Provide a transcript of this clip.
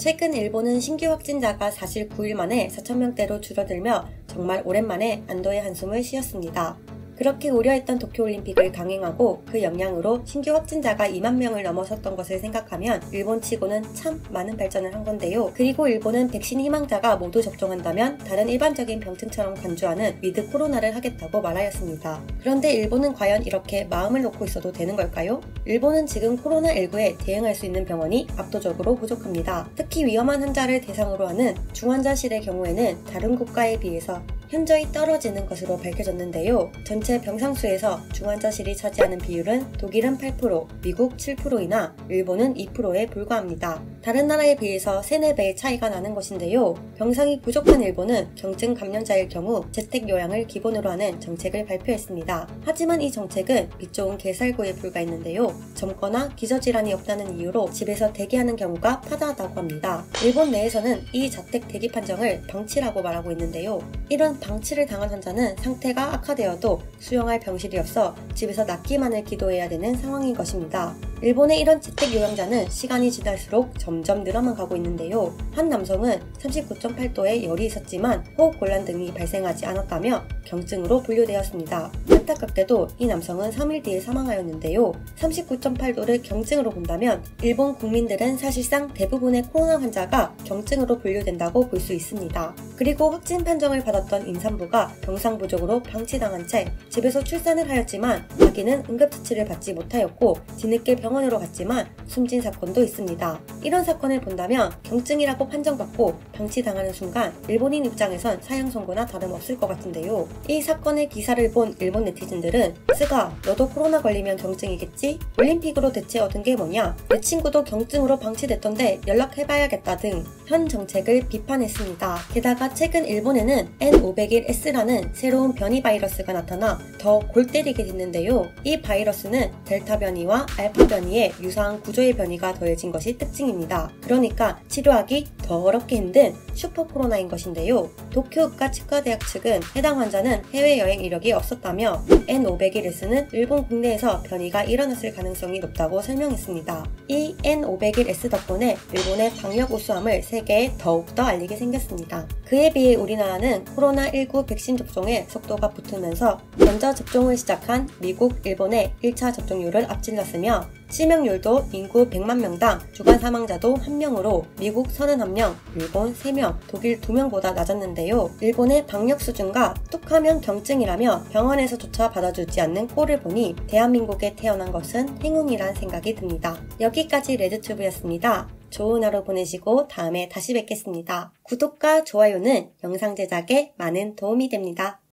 최근 일본은 신규 확진자가 사실 9일 만에 4,000명대로 줄어들며 정말 오랜만에 안도의 한숨을 쉬었습니다. 그렇게 우려했던 도쿄올림픽을 강행하고 그 영향으로 신규 확진자가 2만 명을 넘어섰던 것을 생각하면 일본치고는 참 많은 발전을 한 건데요. 그리고 일본은 백신 희망자가 모두 접종한다면 다른 일반적인 병증처럼 간주하는 위드 코로나를 하겠다고 말하였습니다. 그런데 일본은 과연 이렇게 마음을 놓고 있어도 되는 걸까요? 일본은 지금 코로나19에 대응할 수 있는 병원이 압도적으로 부족합니다. 특히 위험한 환자를 대상으로 하는 중환자실의 경우에는 다른 국가에 비해서 현저히 떨어지는 것으로 밝혀졌는데요. 전체 병상수에서 중환자실이 차지하는 비율은 독일은 8%, 미국 7%이나 일본은 2%에 불과합니다. 다른 나라에 비해서 3, 4배의 차이가 나는 것인데요. 병상이 부족한 일본은 경증 감염자일 경우 재택 요양을 기본으로 하는 정책을 발표했습니다. 하지만 이 정책은 빛 좋은 개살구에 불과했는데요. 젊거나 기저질환이 없다는 이유로 집에서 대기하는 경우가 파다하다고 합니다. 일본 내에서는 이 자택 대기 판정을 방치라고 말하고 있는데요. 이런 방치를 당한 환자는 상태가 악화되어도 수용할 병실이 없어 집에서 낫기만을 기도해야 되는 상황인 것입니다. 일본의 이런 재택 요양자는 시간이 지날수록 점점 늘어만 가고 있는데요. 한 남성은 39.8도의 열이 있었지만 호흡곤란 등이 발생하지 않았다며 경증으로 분류되었습니다. 안타깝게도 이 남성은 3일 뒤에 사망하였는데요. 39.8도를 경증으로 본다면 일본 국민들은 사실상 대부분의 코로나 환자가 경증으로 분류된다고 볼 수 있습니다. 그리고 확진 판정을 받았던 임산부가 병상 부족으로 방치당한 채 집에서 출산을 하였지만 아기는 응급처치를 받지 못하였고 뒤늦게 병원으로 갔지만 숨진 사건도 있습니다. 이런 사건을 본다면 경증이라고 판정받고 방치당하는 순간 일본인 입장에선 사형 선고나 다름없을 것 같은데요. 이 사건의 기사를 본 일본 네티즌들은 스가 너도 코로나 걸리면 경증이겠지? 올림픽으로 대체 얻은 게 뭐냐? 내 친구도 경증으로 방치됐던데 연락해봐야겠다 등 현 정책을 비판했습니다. 게다가 최근 일본에는 N501S라는 새로운 변이 바이러스가 나타나 더 골 때리게 됐는데요. 이 바이러스는 델타 변이와 알파 변이의 유사한 구조의 변이가 더해진 것이 특징입니다. 그러니까 치료하기 더 어렵게 힘든 슈퍼 코로나인 것인데요. 도쿄의과 치과대학 측은 해당 환자는 해외여행 이력이 없었다며 N501S는 일본 국내에서 변이가 일어났을 가능성이 높다고 설명했습니다. 이 N501S 덕분에 일본의 방역 우수함을 세계에 더욱더 알리게 생겼습니다. 그에 비해 우리나라는 코로나19 백신 접종에 속도가 붙으면서 먼저 접종을 시작한 미국, 일본의 1차 접종률을 앞질렀으며 치명률도 인구 100만 명당 주간 사망자도 1명으로 미국 31명, 일본 3명, 독일 2명보다 낮았는데요. 일본의 방역 수준과 뚝하면 경증이라며 병원에서조차 받아주지 않는 꼴을 보니 대한민국에 태어난 것은 행운이란 생각이 듭니다. 여기까지 레드튜브였습니다. 좋은 하루 보내시고 다음에 다시 뵙겠습니다. 구독과 좋아요는 영상 제작에 많은 도움이 됩니다.